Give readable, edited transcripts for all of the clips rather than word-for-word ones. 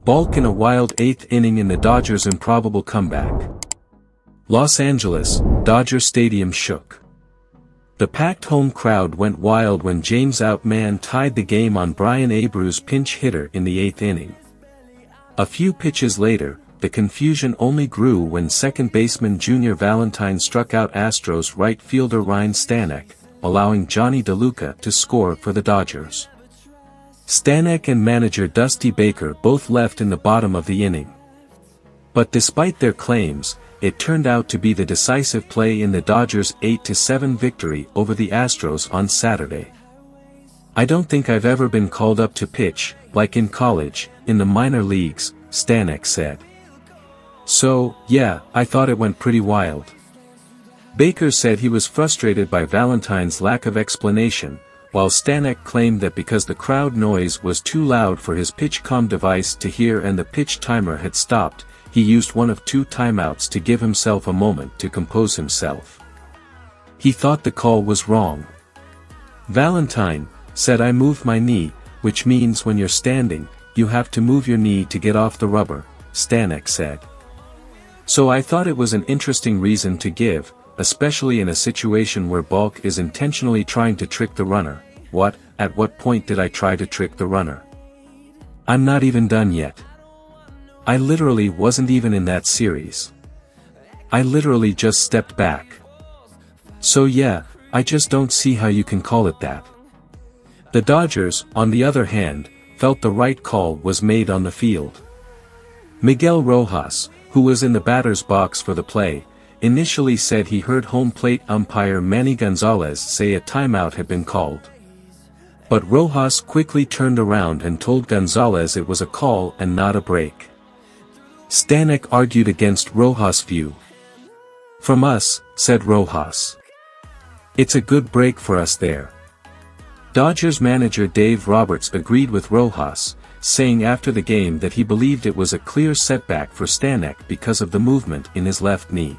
Balk in a wild eighth inning in the Dodgers' improbable comeback. Los Angeles, Dodger Stadium shook. The packed home crowd went wild when James Outman tied the game on Bryan Abreu's pinch hitter in the eighth inning. A few pitches later, the confusion only grew when second baseman Junior Valentine struck out Astros right fielder Ryne Stanek, allowing Jonny Deluca to score for the Dodgers. Stanek and manager Dusty Baker both left in the bottom of the inning. But despite their claims, it turned out to be the decisive play in the Dodgers' 8-7 victory over the Astros on Saturday. "I don't think I've ever been called up to pitch, like in college, in the minor leagues," Stanek said. "So, yeah, I thought it went pretty wild." Baker said he was frustrated by Valentine's lack of explanation, while Stanek claimed that because the crowd noise was too loud for his PitchCom device to hear and the pitch timer had stopped, he used one of 2 timeouts to give himself a moment to compose himself. He thought the call was wrong. Valentine said, "I moved my knee, which means when you're standing, you have to move your knee to get off the rubber," Stanek said. "So I thought it was an interesting reason to give, especially in a situation where Balk is intentionally trying to trick the runner." At what point did I try to trick the runner? I'm not even done yet. I literally wasn't even in that series. I literally just stepped back. So yeah, I just don't see how you can call it that. The Dodgers, on the other hand, felt the right call was made on the field. Miguel Rojas, who was in the batter's box for the play, initially said he heard home plate umpire Manny Gonzalez say a timeout had been called. But Rojas quickly turned around and told Gonzalez it was a call and not a break. Stanek argued against Rojas' view. "From us," said Rojas. "It's a good break for us there." Dodgers manager Dave Roberts agreed with Rojas, saying after the game that he believed it was a clear setback for Stanek because of the movement in his left knee.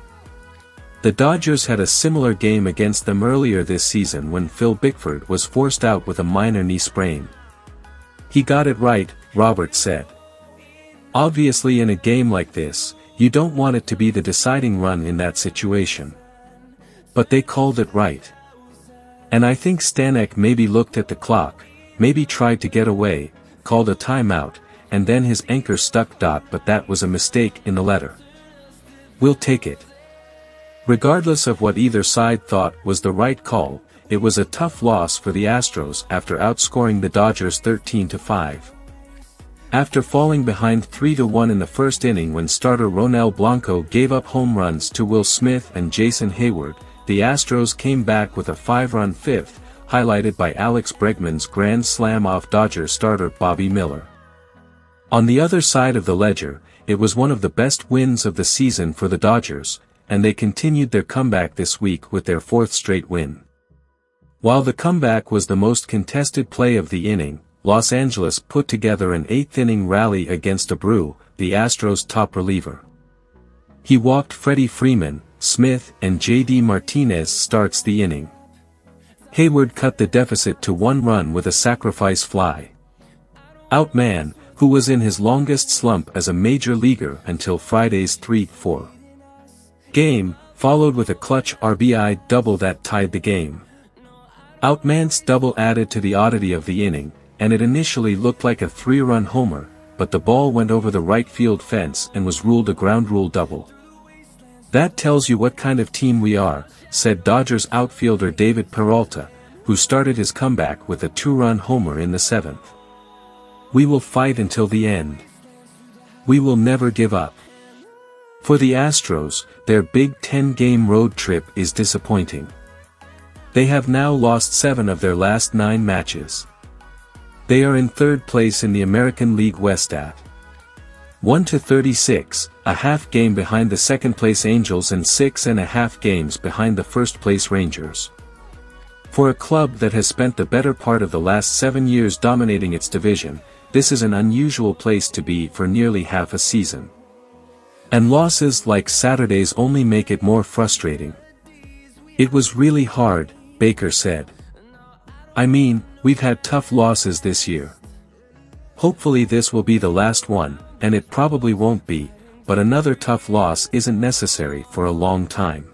The Dodgers had a similar game against them earlier this season when Phil Bickford was forced out with a minor knee sprain. "He got it right," Roberts said. "Obviously in a game like this, you don't want it to be the deciding run in that situation. But they called it right. And I think Stanek maybe looked at the clock, maybe tried to get away, called a timeout, and then his anchor stuck. But that was a mistake in the letter. We'll take it." Regardless of what either side thought was the right call, it was a tough loss for the Astros after outscoring the Dodgers 13-5. After falling behind 3-1 in the first inning when starter Ronel Blanco gave up home runs to Will Smith and Jason Hayward, the Astros came back with a 5-run fifth, highlighted by Alex Bregman's grand slam off Dodgers starter Bobby Miller. On the other side of the ledger, it was one of the best wins of the season for the Dodgers, and they continued their comeback this week with their 4th straight win. While the comeback was the most contested play of the inning, Los Angeles put together an 8th-inning rally against Abreu, the Astros' top reliever. He walked Freddie Freeman, Smith and J.D. Martinez starts the inning. Hayward cut the deficit to 1 run with a sacrifice fly. Outman, who was in his longest slump as a major leaguer until Friday's 3-4 game, followed with a clutch RBI double that tied the game. Outman's double added to the oddity of the inning, and it initially looked like a 3-run homer, but the ball went over the right field fence and was ruled a ground rule double. "That tells you what kind of team we are," said Dodgers outfielder David Peralta, who started his comeback with a 2-run homer in the 7th. "We will fight until the end. We will never give up." For the Astros, their Big 10-game road trip is disappointing. They have now lost 7 of their last 9 matches. They are in 3rd place in the American League West at 1-36, a half game behind the 2nd-place Angels and 6.5 games behind the 1st-place Rangers. For a club that has spent the better part of the last 7 years dominating its division, this is an unusual place to be for nearly half a season. And losses like Saturday's only make it more frustrating. "It was really hard," Baker said. "I mean, we've had tough losses this year. Hopefully this will be the last one, and it probably won't be, but another tough loss isn't necessary for a long time.